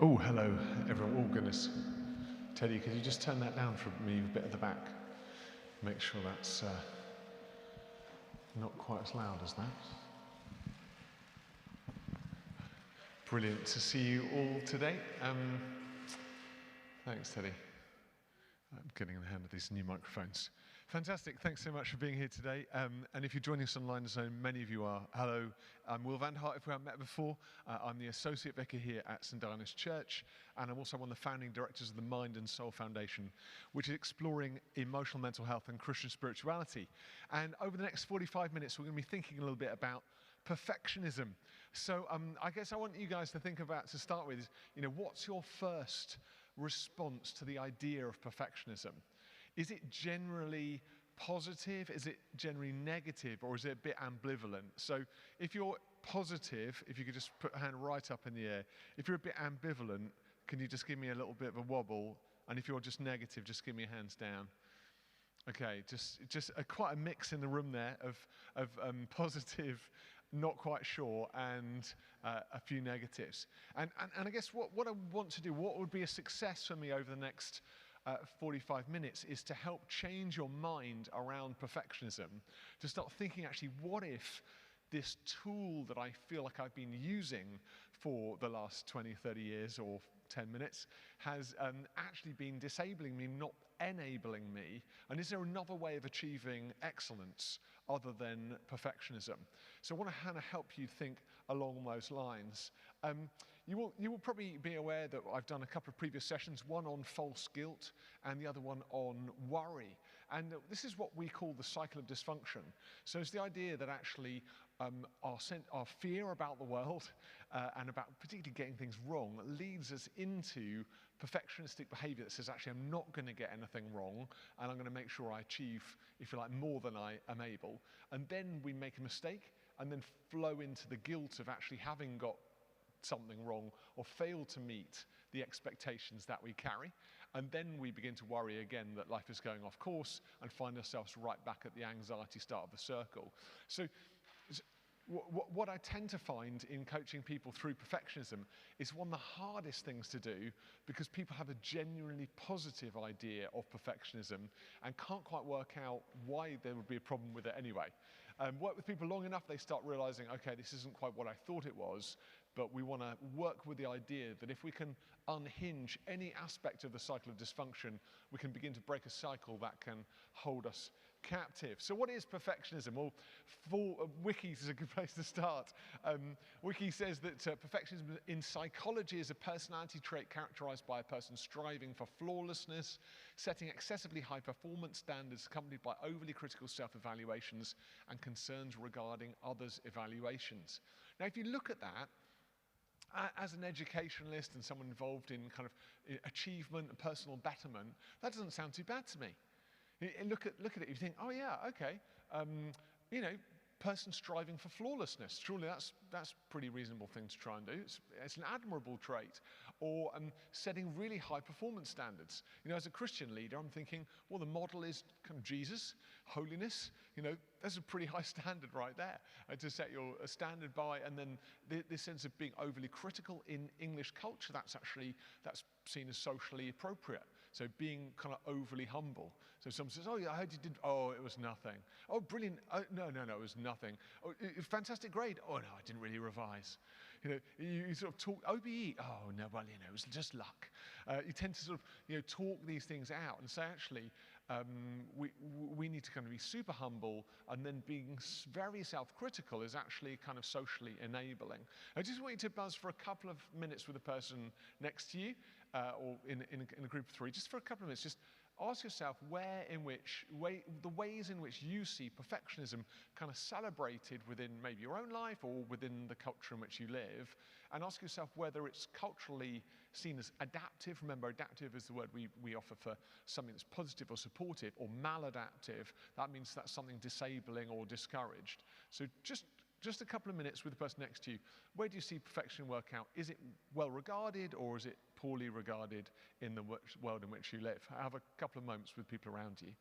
Oh, hello, everyone. Oh, goodness. Teddy, could you just turn that down for me a bit at the back? Make sure that's not quite as loud as that. Brilliant to see you all today. Thanks, Teddy. I'm getting in the hand of these new microphones. Fantastic. Thanks so much for being here today. And if you're joining us online, as many of you are, hello. I'm Will Van Hart, if we haven't met before. I'm the Associate Vicar here at St. Diana's Church, and I'm also one of the founding directors of the Mind and Soul Foundation, which is exploring emotional mental health and Christian spirituality. And over the next 45 minutes, we're going to be thinking a little bit about perfectionism. So I guess I want you guys to think about, to start with, what's your first response to the idea of perfectionism? Is it generally positive? Is it generally negative? Or is it a bit ambivalent? So if you're positive, if you could just put a hand right up in the air. If you're a bit ambivalent, can you just give me a little bit of a wobble? And if you're just negative, just give me your hands down. Okay, just quite a mix in the room there of positive, not quite sure, and a few negatives. And I guess what I want to do, what would be a success for me over the next 45 minutes, is to help change your mind around perfectionism, to start thinking, actually, what if this tool that I feel like I've been using for the last 20, 30 years or 10 minutes has actually been disabling me, not enabling me? And is there another way of achieving excellence other than perfectionism? So I want to kind of help you think along those lines. You will probably be aware that I've done a couple of previous sessions, one on false guilt and the other one on worry. And this is what we call the cycle of dysfunction. So it's the idea that actually our fear about the world and about particularly getting things wrong leads us into perfectionistic behavior that says, actually, I'm not going to get anything wrong, and I'm going to make sure I achieve, if you like, more than I am able. And then we make a mistake and then flow into the guilt of actually having got something wrong or fail to meet the expectations that we carry. And then we begin to worry again that life is going off course and find ourselves right back at the anxiety start of the circle. So what I tend to find in coaching people through perfectionism is one of the hardest things to do, because people have a genuinely positive idea of perfectionism and can't quite work out why there would be a problem with it anyway. Work with people long enough, they start realizing, okay, this isn't quite what I thought it was, but we want to work with the idea that if we can unhinge any aspect of the cycle of dysfunction, we can begin to break a cycle that can hold us captive. So what is perfectionism? Well, Wikis is a good place to start. Wiki says that perfectionism in psychology is a personality trait characterized by a person striving for flawlessness, setting excessively high performance standards accompanied by overly critical self-evaluations and concerns regarding others' evaluations. Now, if you look at that, as an educationalist and someone involved in kind of achievement and personal betterment, that doesn't sound too bad to me. Look at it, you think, oh yeah, okay, person striving for flawlessness. Surely that's a pretty reasonable thing to try and do. It's an admirable trait. Or setting really high performance standards. As a Christian leader, I'm thinking, well, the model is kind of Jesus, holiness. That's a pretty high standard right there to set your standard by. And then this sense of being overly critical in English culture, that's seen as socially appropriate. So being kind of overly humble. So someone says, oh yeah, I heard you did, oh, it was nothing. Oh, brilliant, oh, no, it was nothing. Oh, fantastic grade, oh no, I didn't really revise. You sort of talk, OBE, oh no, well, it was just luck. You tend to sort of, talk these things out and say, actually, we need to kind of be super humble, and then being very self-critical is actually kind of socially enabling. I just want you to buzz for a couple of minutes with the person next to you, or in a group of three, just for a couple of minutes. Just ask yourself the ways in which you see perfectionism kind of celebrated within maybe your own life or within the culture in which you live, and ask yourself whether it's culturally seen as adaptive. Remember, adaptive is the word we offer for something that's positive or supportive, or maladaptive. That means that's something disabling or discouraged. So just a couple of minutes with the person next to you. Where do you see perfection work out? Is it well regarded, or is it poorly regarded in the world in which you live? Have a couple of moments with people around you.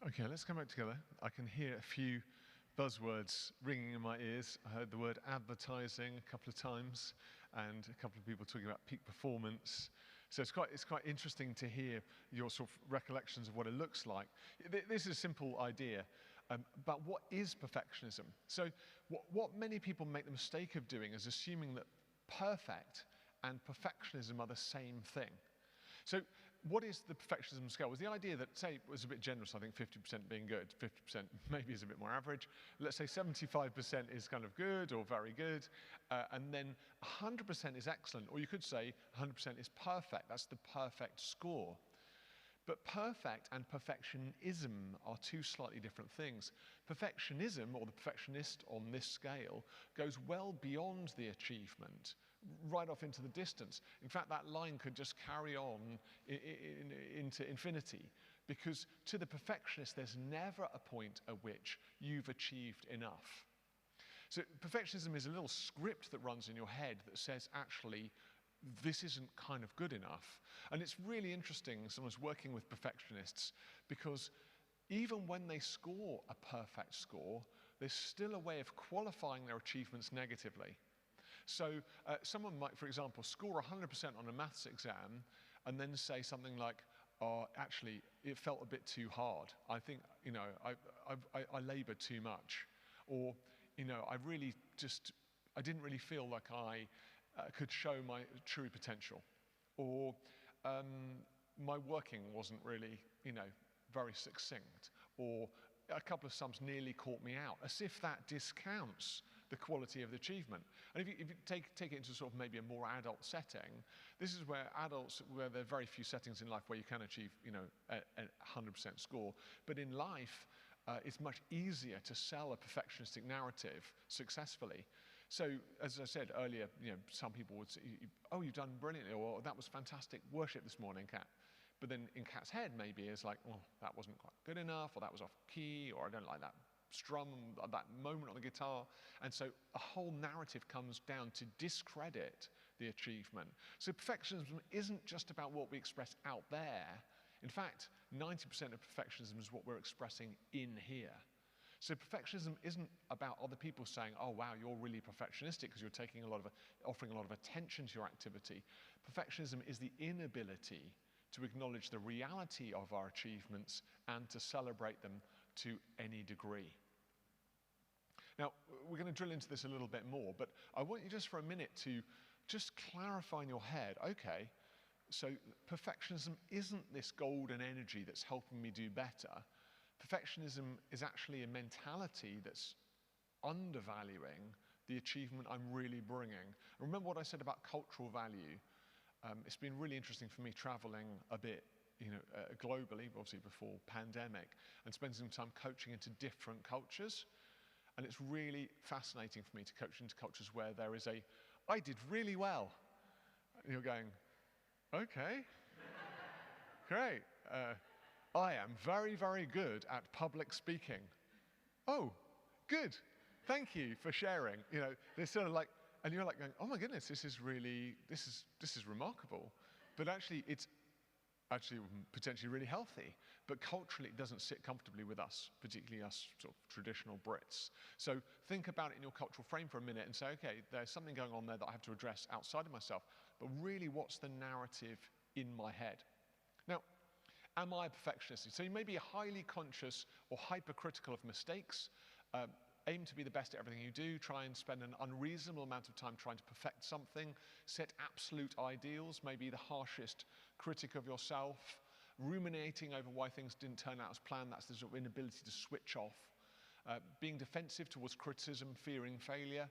Okay, let's come back together. I can hear a few buzzwords ringing in my ears. I heard the word advertising a couple of times and a couple of people talking about peak performance. So it's quite interesting to hear your sort of recollections of what it looks like. This is a simple idea, but what is perfectionism? So what many people make the mistake of doing is assuming that perfect and perfectionism are the same thing. So what is the perfectionism scale? Was the idea that, say, it was a bit generous, I think 50% being good, 50% maybe is a bit more average. Let's say 75% is kind of good or very good, and then 100% is excellent, or you could say 100% is perfect. That's the perfect score. But perfect and perfectionism are two slightly different things. Perfectionism, or the perfectionist on this scale, goes well beyond the achievement, right off into the distance. In fact, that line could just carry on into infinity, because to the perfectionist, there's never a point at which you've achieved enough. So perfectionism is a little script that runs in your head that says, actually, this isn't kind of good enough. And it's really interesting, someone's working with perfectionists, because even when they score a perfect score, there's still a way of qualifying their achievements negatively. So someone might, for example, score 100% on a maths exam and then say something like, oh, actually, it felt a bit too hard. I think, you know, I labored too much. Or, you know, I didn't really feel like I could show my true potential. Or my working wasn't really, you know, very succinct. Or a couple of sums nearly caught me out, as if that discounts the quality of the achievement. And if you take it into sort of maybe a more adult setting, this is where there are very few settings in life where you can achieve, you know, a 100% score. But in life, it's much easier to sell a perfectionistic narrative successfully. So, as I said earlier, you know, some people would say, oh, you've done brilliantly, or that was fantastic worship this morning, Kat. But then in Kat's head, maybe it's like, oh, that wasn't quite good enough, or that was off key, or I don't like that strum, that moment on the guitar. And so a whole narrative comes down to discredit the achievement. So perfectionism isn't just about what we express out there. In fact, 90% of perfectionism is what we're expressing in here. So perfectionism isn't about other people saying, oh, wow, you're really perfectionistic because you're offering a lot of attention to your activity. Perfectionism is the inability to acknowledge the reality of our achievements and to celebrate them to any degree. Now, we're going to drill into this a little bit more, but I want you just for a minute to just clarify in your head, okay, so perfectionism isn't this golden energy that's helping me do better. Perfectionism is actually a mentality that's undervaluing the achievement I'm really bringing. Remember what I said about cultural value? It's been really interesting for me traveling a bit, you know, globally, obviously before pandemic, and spending some time coaching into different cultures. And it's really fascinating for me to coach into cultures where there is I did really well. And you're going, okay, great. I am very, very good at public speaking. Oh, good. Thank you for sharing. You know, they're sort of like, and you're like going, oh my goodness, this is remarkable. But actually, it's actually potentially really healthy. But culturally, it doesn't sit comfortably with us, particularly us sort of traditional Brits. So think about it in your cultural frame for a minute and say, okay, there's something going on there that I have to address outside of myself. But really, what's the narrative in my head? Now, am I a perfectionist? So you may be highly conscious or hypercritical of mistakes, aim to be the best at everything you do, try and spend an unreasonable amount of time trying to perfect something, set absolute ideals, maybe the harshest critic of yourself, ruminating over why things didn't turn out as planned, that's the sort of inability to switch off, being defensive towards criticism, fearing failure,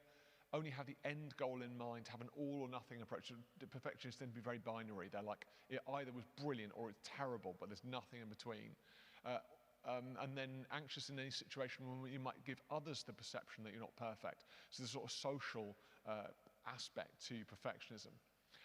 only have the end goal in mind, have an all or nothing approach. The perfectionists tend to be very binary. They're like, it either was brilliant or it's terrible, but there's nothing in between. And then anxious in any situation when you might give others the perception that you're not perfect. So there's a sort of social aspect to perfectionism.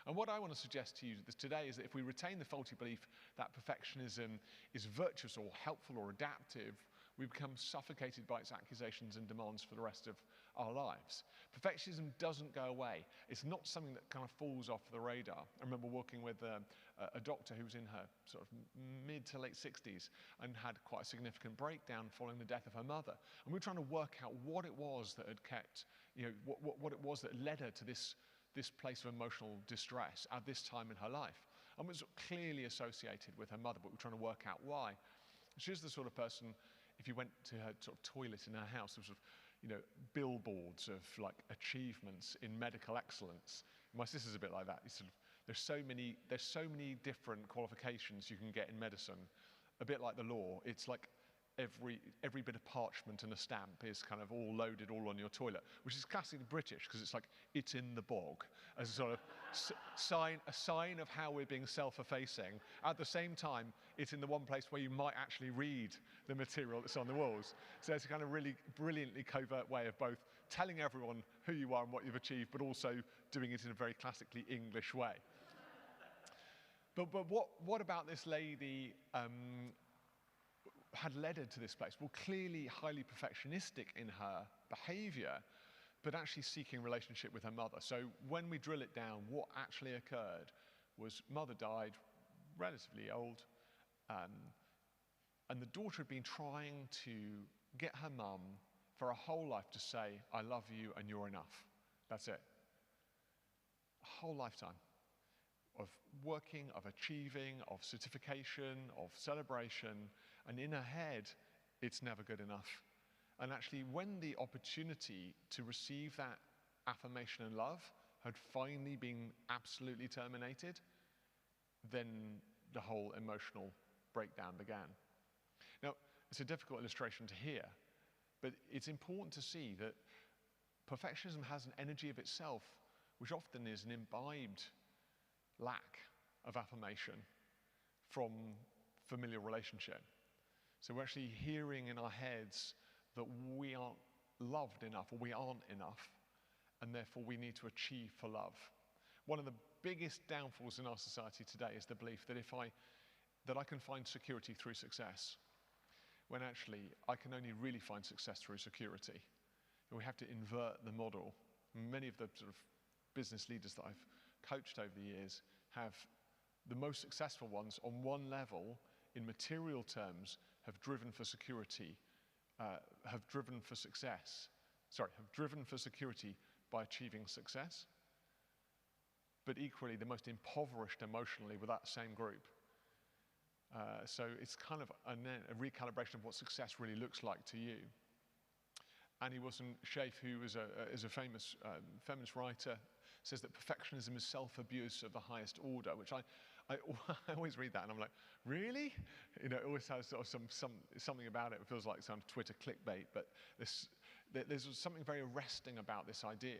And what I want to suggest to you today is that if we retain the faulty belief that perfectionism is virtuous or helpful or adaptive, We become suffocated by its accusations and demands for the rest of our lives. Perfectionism doesn't go away. It's not something that kind of falls off the radar. I remember working with a doctor who was in her sort of mid to late 60s and had quite a significant breakdown following the death of her mother. And we were trying to work out what it was that had kept, what it was that led her to this place of emotional distress at this time in her life. And it was clearly associated with her mother, but we're trying to work out why. She's the sort of person, if you went to her sort of toilet in her house, there was sort of, billboards of like achievements in medical excellence. My sister's a bit like that. There's so many different qualifications you can get in medicine. A bit like the law, it's like every bit of parchment and a stamp is kind of all loaded all on your toilet, which is classically British because it's like it's in the bog as a sort of a sign of how we're being self-effacing. At the same time, it's in the one place where you might actually read the material that's on the walls. So it's a kind of really brilliantly covert way of both telling everyone who you are and what you've achieved, but also doing it in a very classically English way. But what about this lady had led her to this place? Well, clearly highly perfectionistic in her behavior, but actually seeking relationship with her mother. So when we drill it down, what actually occurred was mother died relatively old, and the daughter had been trying to get her mum for her whole life to say, I love you and you're enough. That's it. A whole lifetime of working, of achieving, of certification, of celebration, and in her head, it's never good enough. And actually, when the opportunity to receive that affirmation and love had finally been absolutely terminated, then the whole emotional breakdown began. Now, it's a difficult illustration to hear, but it's important to see that perfectionism has an energy of itself, which often is an imbibed lack of affirmation from familiar relationship. So we're actually hearing in our heads that we aren't loved enough, or we aren't enough, and therefore we need to achieve for love. One of the biggest downfalls in our society today is the belief that that I can find security through success, when actually I can only really find success through security. And we have to invert the model. Many of the sort of business leaders that I've coached over the years have the most successful ones on one level in material terms have driven for security, have driven for security by achieving success, but equally the most impoverished emotionally with that same group. So it's kind of a recalibration of what success really looks like to you. Annie Wilson-Schaaf, who is a famous feminist writer, says that perfectionism is self-abuse of the highest order, which I always read that and I'm like, really? It always has sort of something about it. It feels like some Twitter clickbait, but there's something very arresting about this idea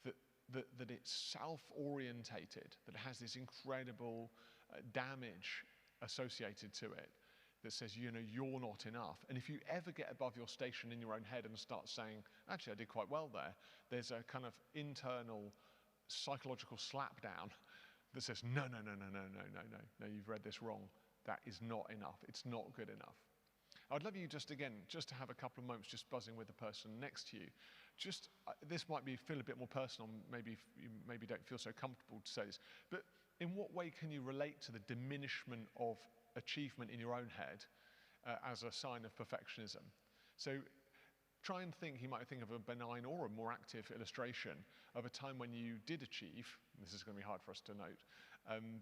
that it's self-orientated, that it has this incredible damage associated to it that says, you're not enough. And if you ever get above your station in your own head and start saying, actually, I did quite well there, there's a kind of internal psychological slap down that says, no, you've read this wrong. That is not enough. It's not good enough. I'd love you just to have a couple of moments just buzzing with the person next to you. This might feel a bit more personal, maybe you don't feel so comfortable to say this, but in what way can you relate to the diminishment of achievement in your own head as a sign of perfectionism? So try and think, you might think of a benign or a more active illustration of a time when you did achieve, this is going to be hard for us to note,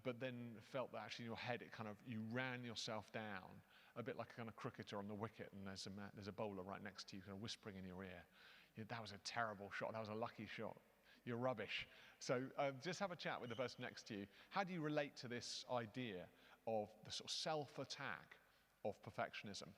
but then felt that actually in your head you ran yourself down, a bit like a kind of cricketer on the wicket, and there's a bowler right next to you kind of whispering in your ear, that was a terrible shot, that was a lucky shot, you're rubbish. So just have a chat with the person next to you. How do you relate to this idea of the sort of self-attack of perfectionism?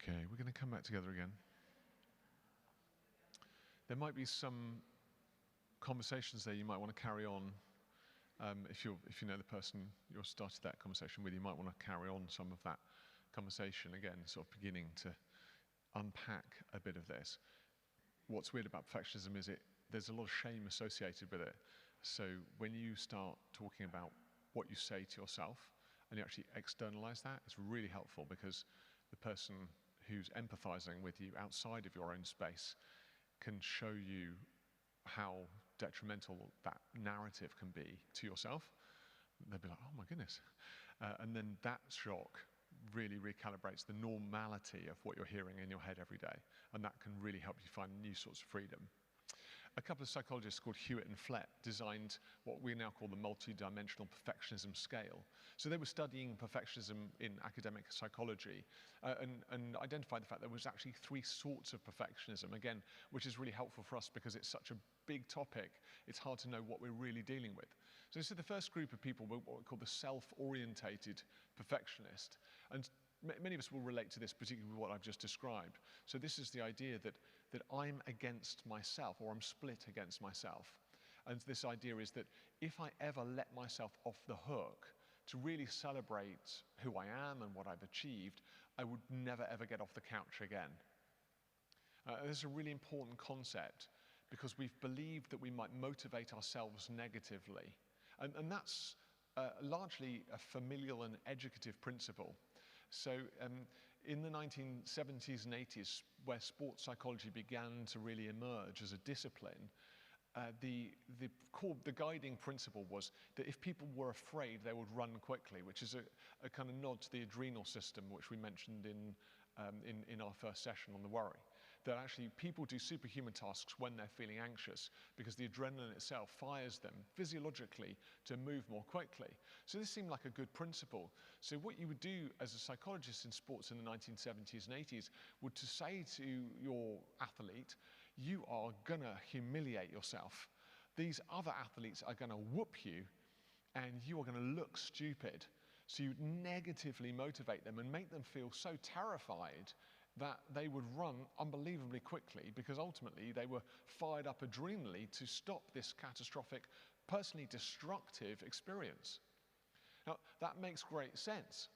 Okay, we're going to come back together again. There might be some conversations there you might want to carry on. If you know the person you're started that conversation with, you might want to carry on some of that conversation again, sort of beginning to unpack a bit of this. What's weird about perfectionism is there's a lot of shame associated with it. So when you start talking about what you say to yourself and you actually externalize that, it's really helpful, because the person who's empathizing with you outside of your own space can show you how detrimental that narrative can be to yourself. They'll be like, oh my goodness. And then that shock really recalibrates the normality of what you're hearing in your head every day. And that can really help you find new sorts of freedom. A couple of psychologists called Hewitt and Flett designed what we now call the multi-dimensional perfectionism scale. So they were studying perfectionism in academic psychology and identified the fact there was actually 3 sorts of perfectionism, again, which is really helpful for us because it's such a big topic. It's hard to know what we're really dealing with. So the first group of people were what we call the self-orientated perfectionist. And many of us will relate to this, particularly with what I've just described. So this is the idea that I'm against myself, or I'm split against myself. And this idea is that if I ever let myself off the hook to really celebrate who I am and what I've achieved, I would never ever get off the couch again. This is a really important concept, because we've believed that we might motivate ourselves negatively. And that's largely a familial and educative principle. So in the 1970s and 80s, where sports psychology began to really emerge as a discipline, the guiding principle was that if people were afraid, they would run quickly, which is a kind of nod to the adrenal system, which we mentioned in our first session on the worry. That actually people do superhuman tasks when they're feeling anxious, because the adrenaline itself fires them physiologically to move more quickly. So this seemed like a good principle. So what you would do as a psychologist in sports in the 1970s and 80s would to say to your athlete, you are gonna humiliate yourself. These other athletes are gonna whoop you, and you are gonna look stupid. So you'd negatively motivate them and make them feel so terrified that they would run unbelievably quickly, because ultimately they were fired up adrenally to stop this catastrophic, personally destructive experience. Now, that makes great sense.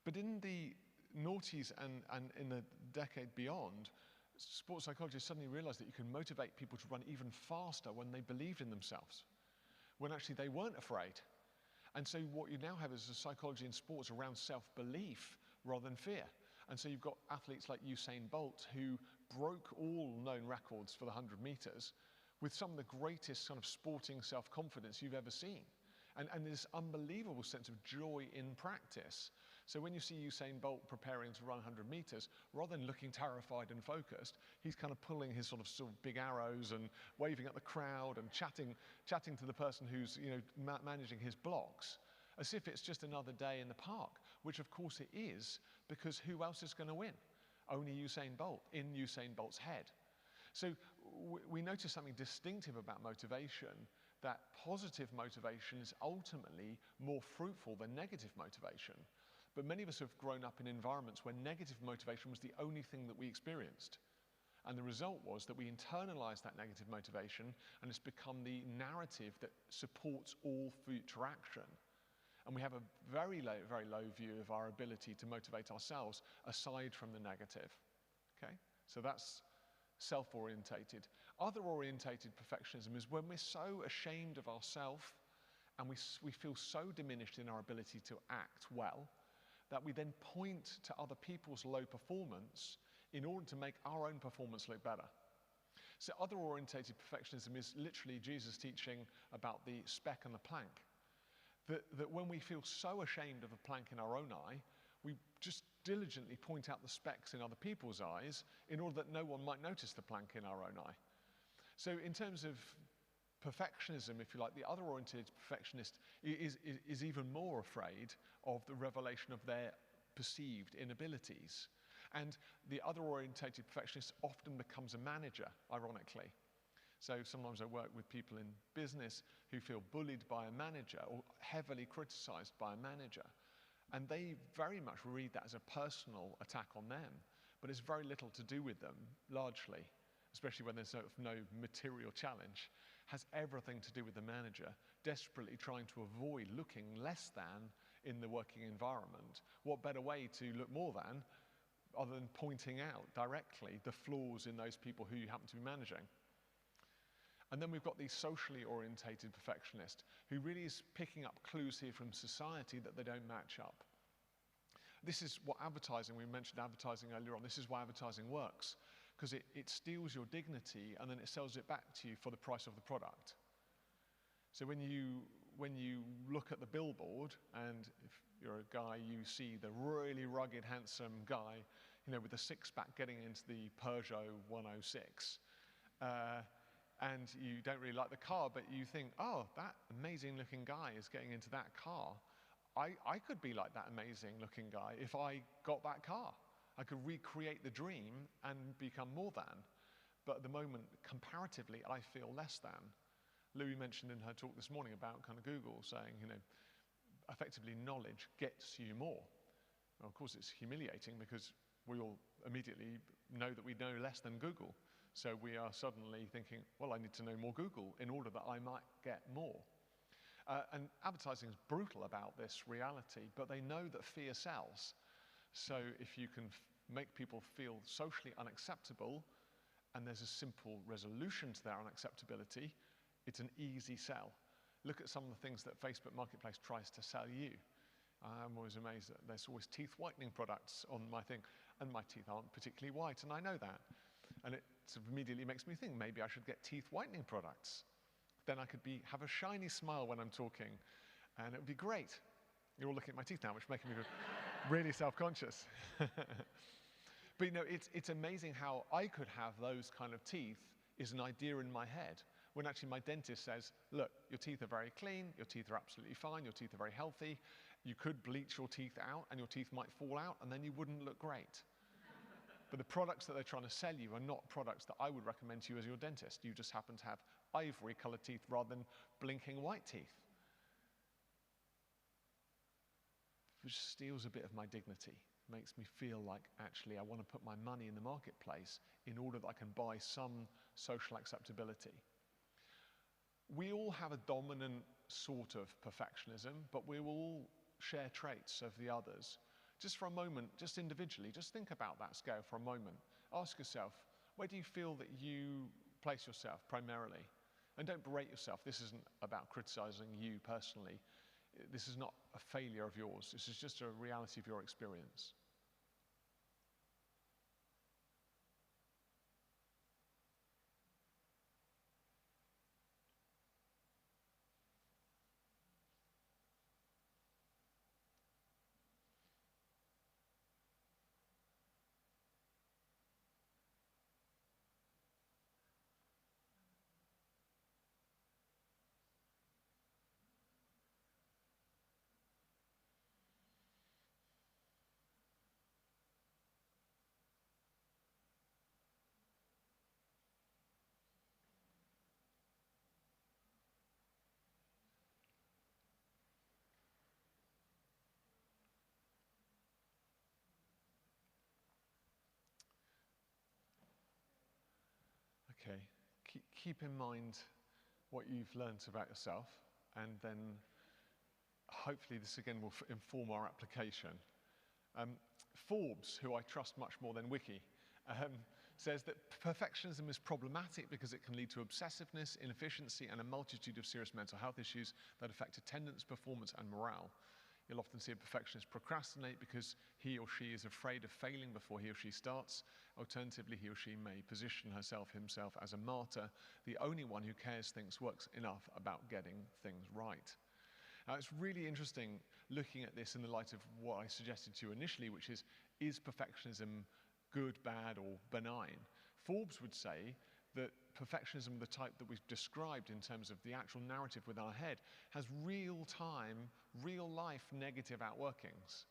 But in the noughties and in the decade beyond, sports psychologists suddenly realized that you can motivate people to run even faster when they believed in themselves, when actually they weren't afraid. And so what you now have is a psychology in sports around self-belief rather than fear. And so you've got athletes like Usain Bolt, who broke all known records for the 100 meters with some of the greatest kind of sporting self-confidence you've ever seen. And this unbelievable sense of joy in practice. So when you see Usain Bolt preparing to run 100 meters, rather than looking terrified and focused, he's kind of pulling his sort of big arrows and waving at the crowd and chatting to the person who's managing his blocks, as if it's just another day in the park, which of course it is, because who else is going to win? Only Usain Bolt, in Usain Bolt's head. So we notice something distinctive about motivation, that positive motivation is ultimately more fruitful than negative motivation. But many of us have grown up in environments where negative motivation was the only thing that we experienced. And the result was that we internalized that negative motivation, and it's become the narrative that supports all future action. And we have a very low view of our ability to motivate ourselves aside from the negative. Okay? So that's self-orientated. Other-orientated perfectionism is when we're so ashamed of ourselves and we feel so diminished in our ability to act well that we then point to other people's low performance in order to make our own performance look better. So other-orientated perfectionism is literally Jesus teaching about the speck and the plank. That when we feel so ashamed of a plank in our own eye, we just diligently point out the specks in other people's eyes in order that no one might notice the plank in our own eye. So in terms of perfectionism, if you like, the other-oriented perfectionist is even more afraid of the revelation of their perceived inabilities. And the other-orientated perfectionist often becomes a manager, ironically. So sometimes I work with people in business who feel bullied by a manager or heavily criticized by a manager. And they very much read that as a personal attack on them, but it's very little to do with them, largely, especially when there's sort of no material challenge. Has everything to do with the manager desperately trying to avoid looking less than in the working environment. What better way to look more than, other than pointing out directly the flaws in those people who you happen to be managing? And then we've got the socially orientated perfectionist, who really is picking up clues here from society that they don't match up. This is what advertising, we mentioned advertising earlier on, this is why advertising works, because it steals your dignity and then it sells it back to you for the price of the product. So when you look at the billboard, and if you're a guy, you see the really rugged, handsome guy, with a six-pack getting into the Peugeot 106, and you don't really like the car, but you think, oh, that amazing-looking guy is getting into that car. I could be like that amazing-looking guy if I got that car. I could recreate the dream and become more than. But at the moment, comparatively, I feel less than. Louie mentioned in her talk this morning about kind of Google saying, effectively knowledge gets you more. Well, of course, it's humiliating because we all immediately know that we know less than Google. So we are suddenly thinking, well, I need to know more Google in order that I might get more. And advertising is brutal about this reality, but they know that fear sells. So if you can make people feel socially unacceptable, and there's a simple resolution to their unacceptability, it's an easy sell. Look at some of the things that Facebook Marketplace tries to sell you. I'm always amazed that there's always teeth whitening products on my thing, and my teeth aren't particularly white, and I know that. And it sort of immediately makes me think, maybe I should get teeth whitening products. Then I could have a shiny smile when I'm talking, and it would be great. You're all looking at my teeth now, which is making me really self-conscious. But it's amazing how I could have those kind of teeth is an idea in my head, when actually my dentist says, look, your teeth are very clean, your teeth are absolutely fine, your teeth are very healthy. You could bleach your teeth out, and your teeth might fall out, and then you wouldn't look great. But the products that they're trying to sell you are not products that I would recommend to you as your dentist. You just happen to have ivory-colored teeth rather than blinking white teeth. Which steals a bit of my dignity, makes me feel like actually I want to put my money in the marketplace in order that I can buy some social acceptability. We all have a dominant sort of perfectionism, but we will all share traits of the others. Just for a moment, just individually, just think about that scale for a moment. Ask yourself, where do you feel that you place yourself primarily? And don't berate yourself. This isn't about criticizing you personally. This is not a failure of yours. This is just a reality of your experience. Okay, keep in mind what you've learned about yourself, and then hopefully this again will inform our application. Forbes, who I trust much more than Wiki, says that perfectionism is problematic because it can lead to obsessiveness, inefficiency, and a multitude of serious mental health issues that affect attendance, performance, and morale. You'll often see a perfectionist procrastinate because he or she is afraid of failing before he or she starts. Alternatively, he or she may position himself as a martyr, the only one who thinks works enough about getting things right. Now, it's really interesting looking at this in the light of what I suggested to you initially, which is perfectionism good, bad, or benign? Forbes would say that perfectionism, the type that we've described in terms of the actual narrative within our head, has real-time, real-life negative outworkings.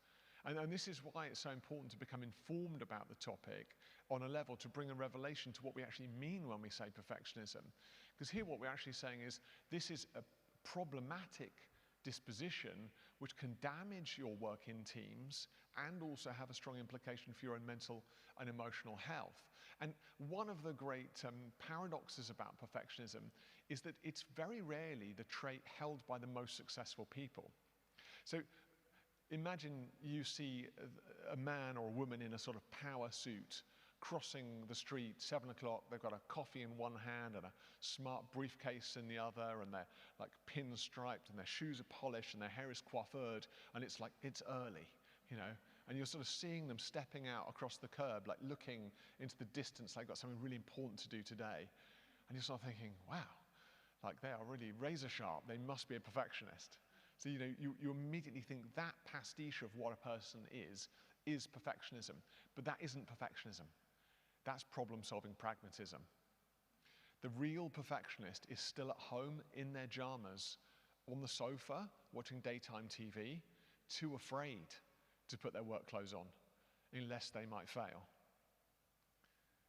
And this is why it's so important to become informed about the topic on a level to bring a revelation to what we actually mean when we say perfectionism. Because here what we're actually saying is this is a problematic disposition, which can damage your work in teams and also have a strong implication for your own mental and emotional health. And one of the great paradoxes about perfectionism is that it's very rarely the trait held by the most successful people. So imagine you see a man or a woman in a sort of power suit crossing the street, 7 o'clock, they've got a coffee in one hand and a smart briefcase in the other, and they're like pinstriped, and their shoes are polished, and their hair is coiffured, and it's like, it's early, you know, and you're sort of seeing them stepping out across the curb, like looking into the distance, like they've got something really important to do today, and you're sort of thinking, wow, like they are really razor sharp, they must be a perfectionist. So, you know, you immediately think that pastiche of what a person is perfectionism, but that isn't perfectionism. That's problem-solving pragmatism. The real perfectionist is still at home in their pajamas, on the sofa, watching daytime TV, too afraid to put their work clothes on, unless they might fail.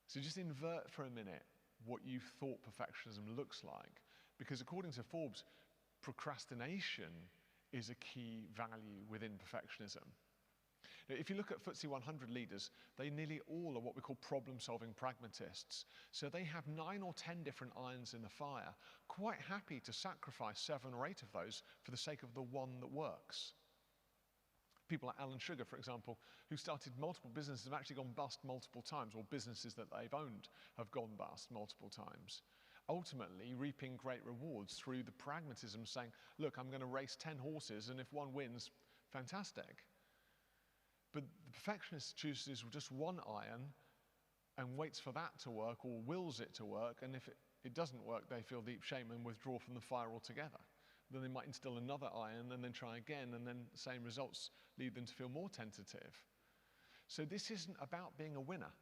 So just invert for a minute what you thought perfectionism looks like, because according to Forbes, procrastination is a key value within perfectionism. Now, if you look at FTSE 100 leaders, they nearly all are what we call problem-solving pragmatists. So they have 9 or 10 different irons in the fire, quite happy to sacrifice 7 or 8 of those for the sake of the one that works. People like Alan Sugar, for example, who started multiple businesses, have actually gone bust multiple times, or businesses that they've owned have gone bust multiple times. Ultimately reaping great rewards through the pragmatism, saying, look, I'm going to race 10 horses, and if one wins, fantastic. But the perfectionist chooses just one iron and waits for that to work, or wills it to work, and if it doesn't work, they feel deep shame and withdraw from the fire altogether. Then they might instill another iron and then try again, and then the same results lead them to feel more tentative. So this isn't about being a winner.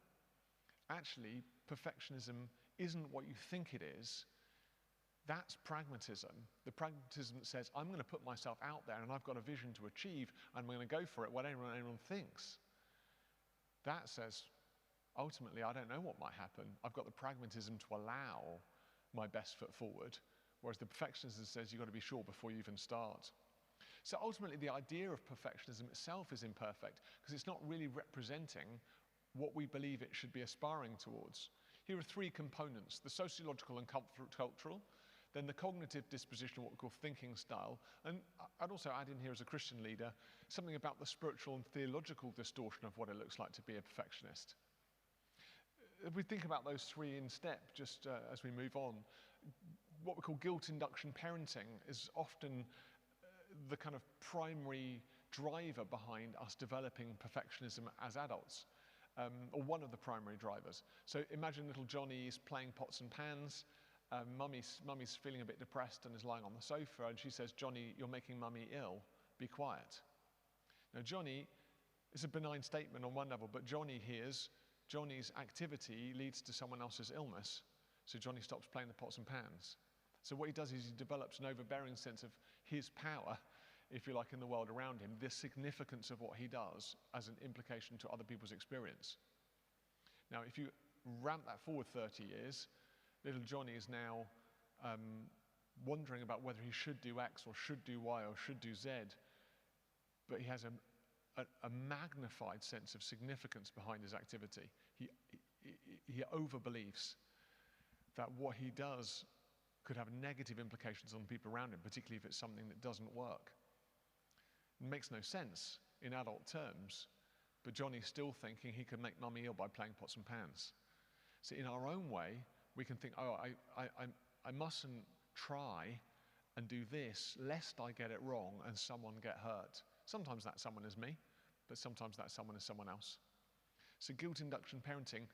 Actually, perfectionism isn't what you think it is. That's pragmatism. The pragmatism that says, I'm going to put myself out there and I've got a vision to achieve, and I'm going to go for it, whatever anyone thinks. That says, ultimately, I don't know what might happen. I've got the pragmatism to allow my best foot forward, whereas the perfectionism says you've got to be sure before you even start. So ultimately, the idea of perfectionism itself is imperfect, because it's not really representing what we believe it should be aspiring towards. Here are 3 components: the sociological and cultural, then the cognitive disposition, what we call thinking style, and I'd also add in here as a Christian leader, something about the spiritual and theological distortion of what it looks like to be a perfectionist. If we think about those 3 in step, just as we move on, what we call guilt induction parenting is often the kind of primary driver behind us developing perfectionism as adults, or one of the primary drivers. So imagine little Johnny is playing pots and pans. Mummy's feeling a bit depressed and is lying on the sofa, and she says, Johnny, you're making Mummy ill, be quiet. Now Johnny, it's a benign statement on one level, but Johnny hears Johnny's activity leads to someone else's illness, so Johnny stops playing the pots and pans. So what he does is he develops an overbearing sense of his power, if you like, in the world around him, the significance of what he does as an implication to other people's experience. Now, if you ramp that forward 30 years, little Johnny is now wondering about whether he should do X or should do Y or should do Z, but he has a magnified sense of significance behind his activity. He overbelieves that what he does could have negative implications on people around him, particularly if it's something that doesn't work. It makes no sense in adult terms, but Johnny's still thinking he could make Mummy ill by playing pots and pans. So in our own way, we can think, oh, I mustn't try and do this lest I get it wrong and someone get hurt. Sometimes that someone is me, but sometimes that someone is someone else. So guilt induction parenting,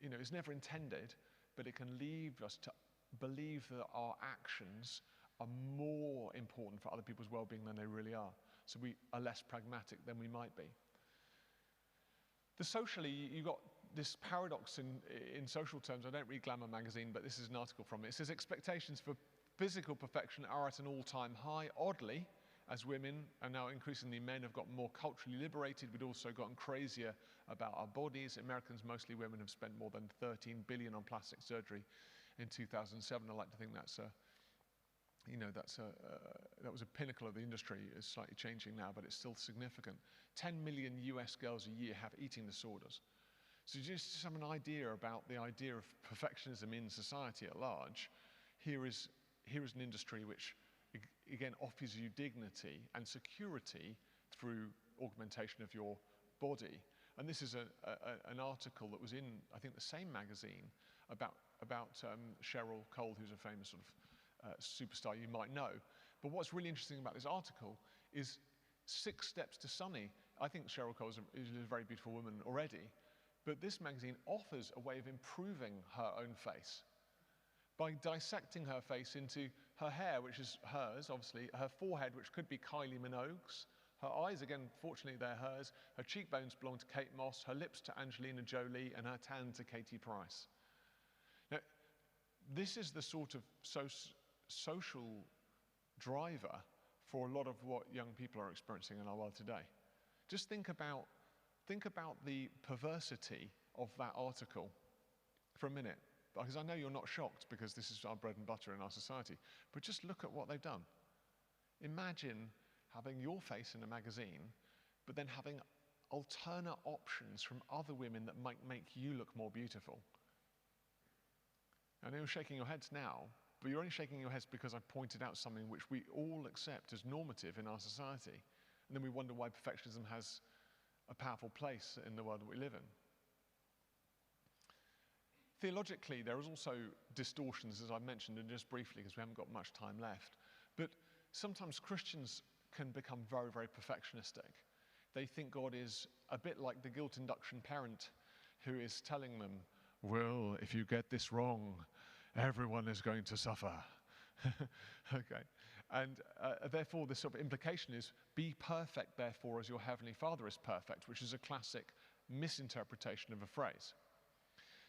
is never intended, but it can lead us to believe that our actions are more important for other people's well-being than they really are. So we are less pragmatic than we might be. Socially, you've got this paradox in social terms. I don't read Glamour magazine, but this is an article from it. It says expectations for physical perfection are at an all-time high. Oddly, as women, and now increasingly men, have gotten more culturally liberated, we've also gotten crazier about our bodies. Americans, mostly women, have spent more than $13 billion on plastic surgery in 2007. I like to think that's that was a pinnacle of the industry. It's slightly changing now, but it's still significant. 10 million US girls a year have eating disorders. So just to have an idea about the idea of perfectionism in society at large, here is an industry which, again, offers you dignity and security through augmentation of your body. And this is an article that was in, I think, the same magazine about Cheryl Cole, who's a famous sort of superstar you might know. But what's really interesting about this article is 6 steps to sunny. I think Cheryl Cole is a very beautiful woman already, but this magazine offers a way of improving her own face by dissecting her face into her hair, which is hers, obviously, her forehead, which could be Kylie Minogue's, her eyes, again, fortunately, they're hers, her cheekbones belong to Kate Moss, her lips to Angelina Jolie, and her tan to Katie Price. Now, this is the sort of social driver for a lot of what young people are experiencing in our world today. Just think about the perversity of that article for a minute, because I know you're not shocked because this is our bread and butter in our society, but just look at what they've done. Imagine having your face in a magazine, but then having alternate options from other women that might make you look more beautiful. I know you're shaking your heads now, but you're only shaking your heads because I pointed out something which we all accept as normative in our society. And then we wonder why perfectionism has a powerful place in the world that we live in. Theologically, there is also distortions, as I mentioned, and just briefly, because we haven't got much time left. But sometimes Christians can become very, very perfectionistic. They think God is a bit like the guilt induction parent who is telling them, well, if you get this wrong, everyone is going to suffer. Okay. And therefore, the sort of implication is, be perfect, therefore, as your heavenly Father is perfect, which is a classic misinterpretation of a phrase.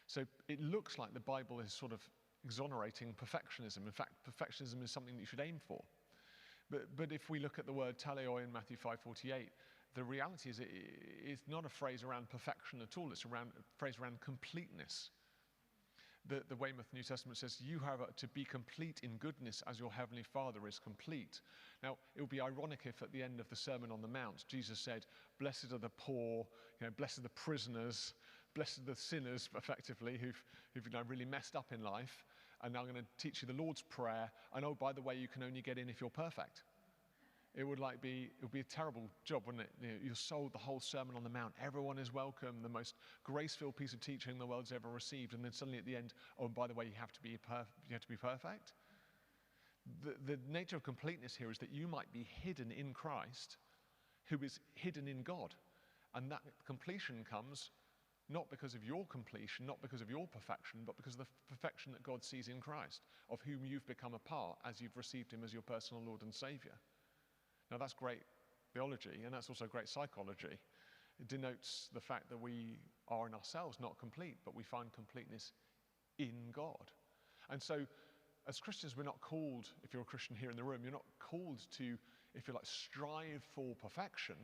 So it looks like the Bible is sort of exonerating perfectionism. In fact, perfectionism is something that you should aim for. But if we look at the word teleoi in Matthew 5:48, the reality is it's not a phrase around perfection at all. It's a phrase around completeness. The Weymouth New Testament says, you have to be complete in goodness as your heavenly Father is complete. Now, it would be ironic if at the end of the Sermon on the Mount, Jesus said, blessed are the poor, blessed are the prisoners, blessed are the sinners, effectively, who've really messed up in life. And now I'm going to teach you the Lord's Prayer. And oh, by the way, you can only get in if you're perfect. It would be a terrible job, wouldn't it? You're sold the whole Sermon on the Mount. Everyone is welcome, the most grace-filled piece of teaching the world's ever received. And then suddenly at the end, oh, and by the way, you have to be perfect. The nature of completeness here is that you might be hidden in Christ, who is hidden in God. And that completion comes not because of your completion, not because of your perfection, but because of the perfection that God sees in Christ, of whom you've become a part as you've received him as your personal Lord and Savior. Now that's great theology, and that's also great psychology. It denotes the fact that we are in ourselves not complete, but we find completeness in God. And so as Christians, we're not called, if you're a Christian here in the room, you're not called to, if you like, strive for perfection.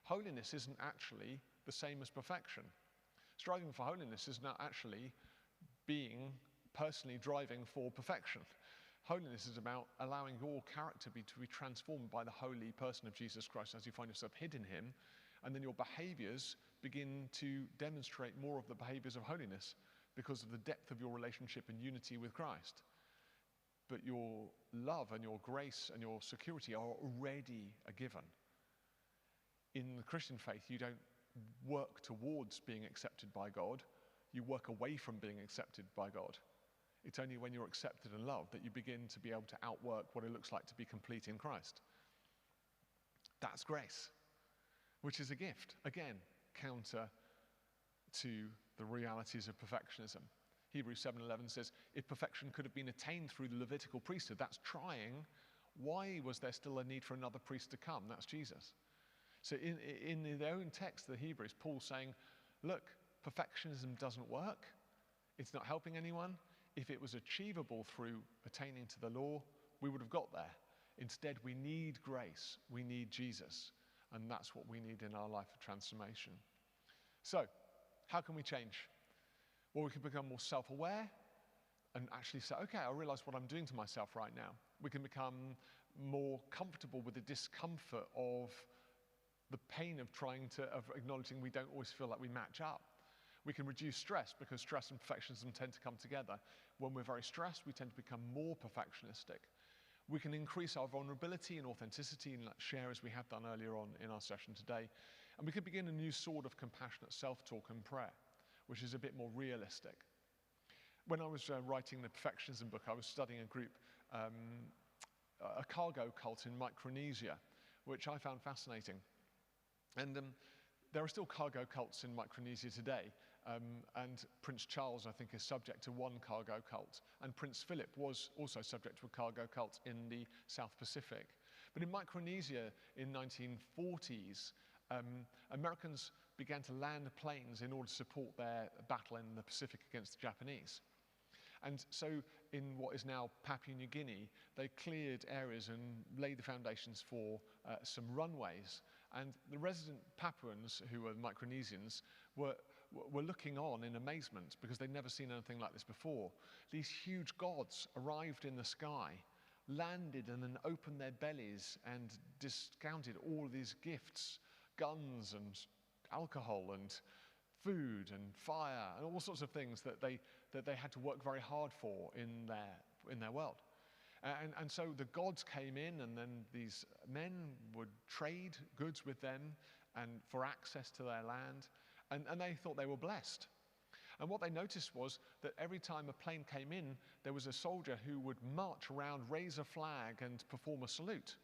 Holiness isn't actually the same as perfection. Striving for holiness is not actually being personally driving for perfection. Holiness is about allowing your character to be transformed by the holy person of Jesus Christ as you find yourself hid in him, and then your behaviors begin to demonstrate more of the behaviors of holiness because of the depth of your relationship and unity with Christ. But your love and your grace and your security are already a given. In the Christian faith, you don't work towards being accepted by God, you work away from being accepted by God. It's only when you're accepted and loved that you begin to be able to outwork what it looks like to be complete in Christ. That's grace, which is a gift, again, counter to the realities of perfectionism. Hebrews 7:11 says, if perfection could have been attained through the Levitical priesthood, that's trying, why was there still a need for another priest to come? That's Jesus. So in their own text, the Hebrews, Paul's saying, look, perfectionism doesn't work. It's not helping anyone. If it was achievable through attaining to the law, we would have got there. Instead, we need grace. We need Jesus. And that's what we need in our life of transformation. So, how can we change? Well, we can become more self-aware. and actually say, okay, I realize what I'm doing to myself right now. We can become more comfortable with the discomfort of the pain of acknowledging we don't always feel like we match up. We can reduce stress because stress and perfectionism tend to come together. When we're very stressed, we tend to become more perfectionistic. We can increase our vulnerability and authenticity and share as we have done earlier on in our session today. And we could begin a new sort of compassionate self-talk and prayer, which is a bit more realistic. When I was writing the Perfectionism book, I was studying a group, a cargo cult in Micronesia, which I found fascinating. And there are still cargo cults in Micronesia today, and Prince Charles, I think, is subject to one cargo cult, and Prince Philip was also subject to a cargo cult in the South Pacific. But in Micronesia in 1940s, Americans began to land planes in order to support their battle in the Pacific against the Japanese. And so in what is now Papua New Guinea, they cleared areas and laid the foundations for some runways. And the resident Papuans, who were Micronesians, were looking on in amazement because they'd never seen anything like this before. These huge gods arrived in the sky, landed and then opened their bellies and discounted all these gifts, guns and alcohol and food and fire and all sorts of things that they had to work very hard for in their world. And so the gods came in, and then these men would trade goods with them and for access to their land, and they thought they were blessed. And what they noticed was that every time a plane came in, there was a soldier who would march around, raise a flag, and perform a salute.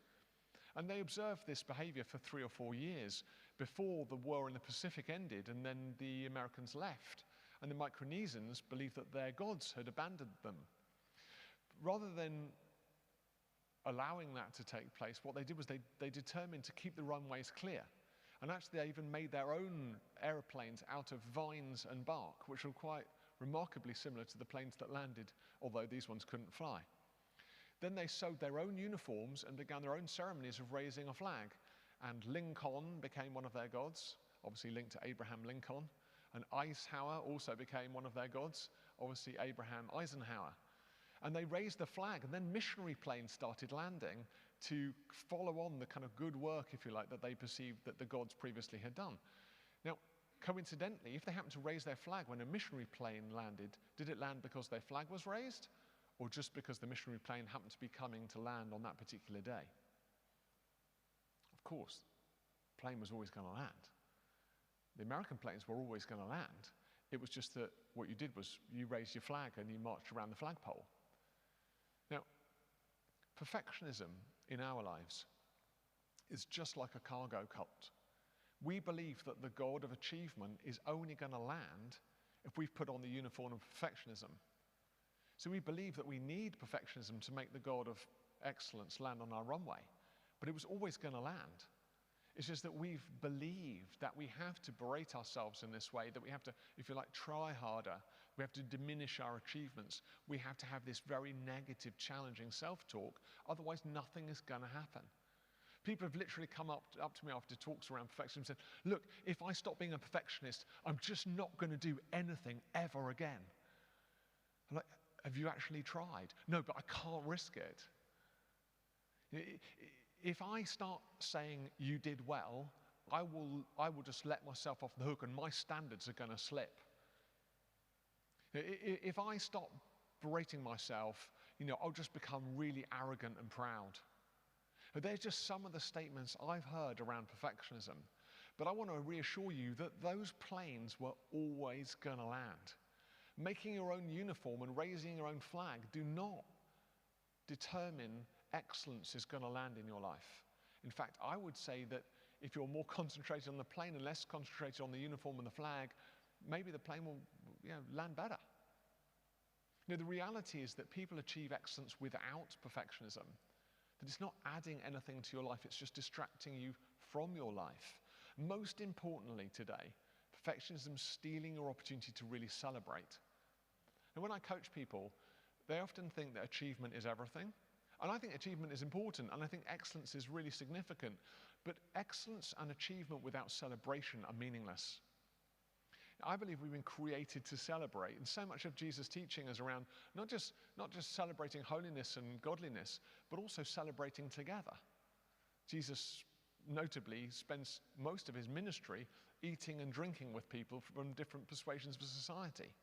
And they observed this behavior for 3 or 4 years before the war in the Pacific ended, and then the Americans left. And the Micronesians believed that their gods had abandoned them. Rather than allowing that to take place, what they did was they determined to keep the runways clear. And actually they even made their own aeroplanes out of vines and bark, which were quite remarkably similar to the planes that landed, although these ones couldn't fly. Then they sewed their own uniforms and began their own ceremonies of raising a flag. And Lincoln became one of their gods, obviously linked to Abraham Lincoln. And Eisenhower also became one of their gods, obviously Abraham Eisenhower. And they raised the flag, and then missionary planes started landing to follow on the kind of good work, if you like, that they perceived that the gods previously had done. Now, coincidentally, if they happened to raise their flag when a missionary plane landed, did it land because their flag was raised, or just because the missionary plane happened to be coming to land on that particular day? Of course, the plane was always going to land. The American planes were always going to land. It was just that what you did was you raised your flag and you marched around the flagpole. Now, perfectionism in our lives is just like a cargo cult. We believe that the god of achievement is only going to land if we've put on the uniform of perfectionism. So we believe that we need perfectionism to make the god of excellence land on our runway, but it was always going to land. It's just that we've believed that we have to berate ourselves in this way, that we have to, if you like, try harder. We have to diminish our achievements. We have to have this very negative, challenging self-talk. Otherwise, nothing is going to happen. People have literally come up to me after talks around perfectionism and said, look, if I stop being a perfectionist, I'm just not going to do anything ever again. I'm like, have you actually tried? No, but I can't risk it. If I start saying you did well, I will just let myself off the hook and my standards are going to slip. If I stop berating myself, I'll just become really arrogant and proud. They're just some of the statements I've heard around perfectionism. But I want to reassure you that those planes were always going to land. Making your own uniform and raising your own flag do not determine excellence is going to land in your life. In fact, I would say that if you're more concentrated on the plane and less concentrated on the uniform and the flag, maybe the plane will land better. The reality is that people achieve excellence without perfectionism. That it's not adding anything to your life, it's just distracting you from your life. Most importantly today, perfectionism is stealing your opportunity to really celebrate. And when I coach people, they often think that achievement is everything. And I think achievement is important, and I think excellence is really significant. But excellence and achievement without celebration are meaningless. I believe we've been created to celebrate, and so much of Jesus' teaching is around not just celebrating holiness and godliness, but also celebrating together. Jesus notably spends most of his ministry eating and drinking with people from different persuasions of society.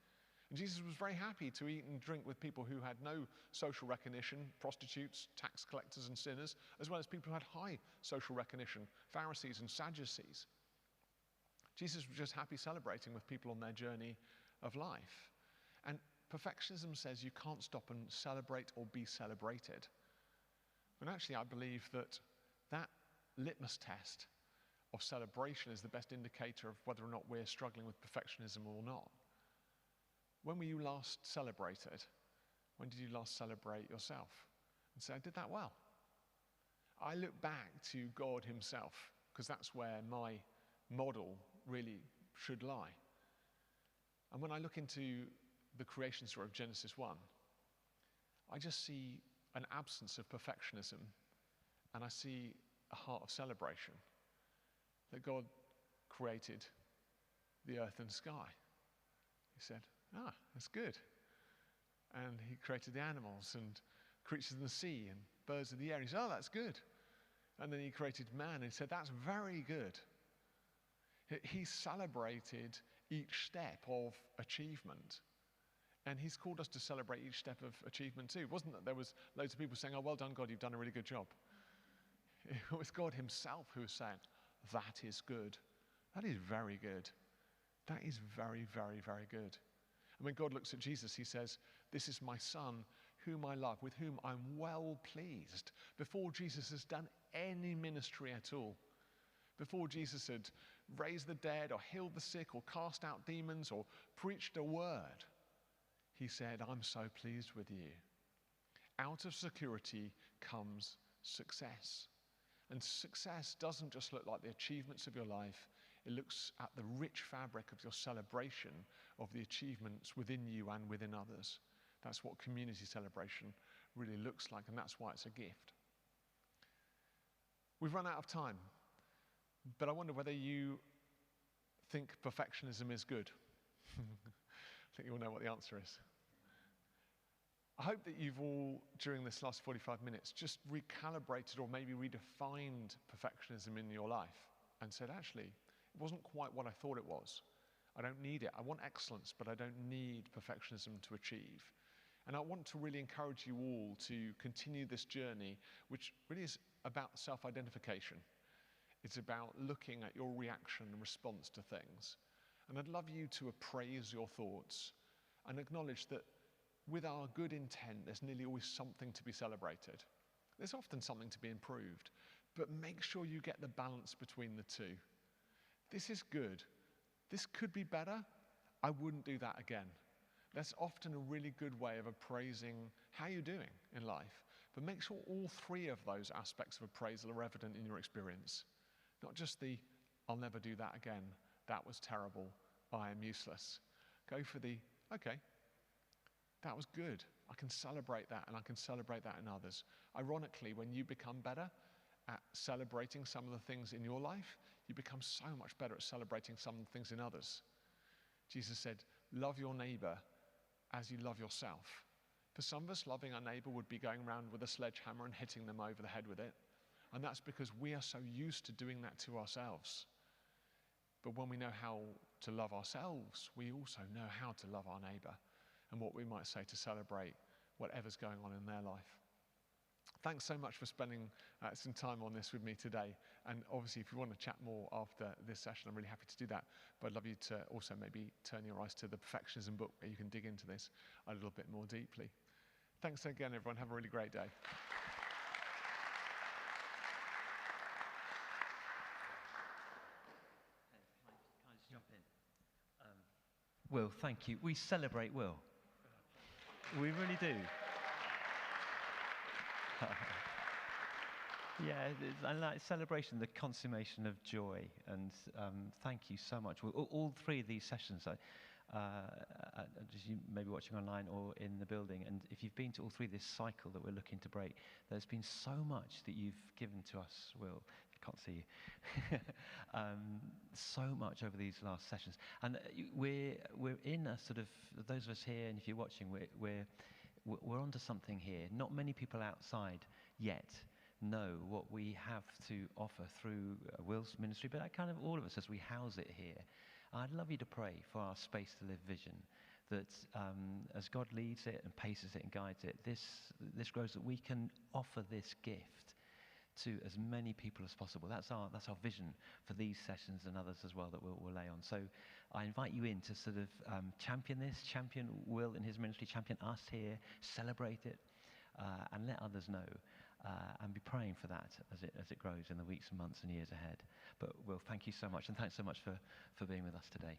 And Jesus was very happy to eat and drink with people who had no social recognition, prostitutes, tax collectors and sinners, as well as people who had high social recognition, Pharisees and Sadducees. Jesus was just happy celebrating with people on their journey of life. And perfectionism says you can't stop and celebrate or be celebrated. And actually, I believe that litmus test of celebration is the best indicator of whether or not we're struggling with perfectionism or not. When were you last celebrated? When did you last celebrate yourself? And say, I did that well. I look back to God himself, because that's where my model really should lie. And when I look into the creation story of Genesis 1, I just see an absence of perfectionism, and I see a heart of celebration. That God created the earth and sky. He said, that's good. And he created the animals and creatures in the sea and birds of the air. He said, that's good. And then he created man and he said, that's very good. He celebrated each step of achievement. And he's called us to celebrate each step of achievement too. It wasn't that there was loads of people saying, well done, God, you've done a really good job. It was God himself who was saying, that is good. That is very good. That is very, very, very good. And when God looks at Jesus, he says, this is my son whom I love, with whom I'm well pleased. Before Jesus has done any ministry at all, before Jesus had raised the dead or healed the sick or cast out demons or preached a word, he said, I'm so pleased with you. Out of security comes success. And success doesn't just look like the achievements of your life. It looks at the rich fabric of your celebration of the achievements within you and within others. That's what community celebration really looks like, and that's why it's a gift. We've run out of time, but I wonder whether you think perfectionism is good. I think you all know what the answer is. I hope that you've all, during this last 45 minutes, just recalibrated or maybe redefined perfectionism in your life and said, actually, it wasn't quite what I thought it was. I don't need it. I want excellence, but I don't need perfectionism to achieve. And I want to really encourage you all to continue this journey, which really is about self-identification. It's about looking at your reaction and response to things. And I'd love you to appraise your thoughts and acknowledge that with our good intent, there's nearly always something to be celebrated. There's often something to be improved, but make sure you get the balance between the two. This is good. This could be better. I wouldn't do that again. That's often a really good way of appraising how you're doing in life. But make sure all three of those aspects of appraisal are evident in your experience. Not just the, I'll never do that again. That was terrible. I am useless. Go for the, okay, that was good. I can celebrate that, and I can celebrate that in others. Ironically, when you become better at celebrating some of the things in your life, you become so much better at celebrating some of the things in others. Jesus said, love your neighbor as you love yourself. For some of us, loving our neighbor would be going around with a sledgehammer and hitting them over the head with it. And that's because we are so used to doing that to ourselves. But when we know how to love ourselves, we also know how to love our neighbor and what we might say to celebrate whatever's going on in their life. Thanks so much for spending some time on this with me today. And obviously, if you want to chat more after this session, I'm really happy to do that. But I'd love you to also maybe turn your eyes to the Perfectionism book, where you can dig into this a little bit more deeply. Thanks again, everyone. Have a really great day. Can I just jump in? Will, thank you. We celebrate Will. We really do. Yeah, and like celebration, the consummation of joy, and thank you so much. All three of these sessions, just you maybe watching online or in the building, and if you've been to all three, this cycle that we're looking to break, there's been so much that you've given to us, Will. can't see you. So much over these last sessions. And we're in a sort of, those of us here, and if you're watching, we're onto something here. Not many people outside yet know what we have to offer through Will's ministry, but kind of all of us as we house it here. I'd love you to pray for our Space to Live vision, that as God leads it and paces it and guides it, this grows, that we can offer this gift to as many people as possible. That's our vision for these sessions and others as well that we'll lay on. So I invite you in to sort of champion this, champion Will in his ministry, champion us here, celebrate it, and let others know, and be praying for that as it grows in the weeks and months and years ahead. But Will, thank you so much, and thanks so much for being with us today.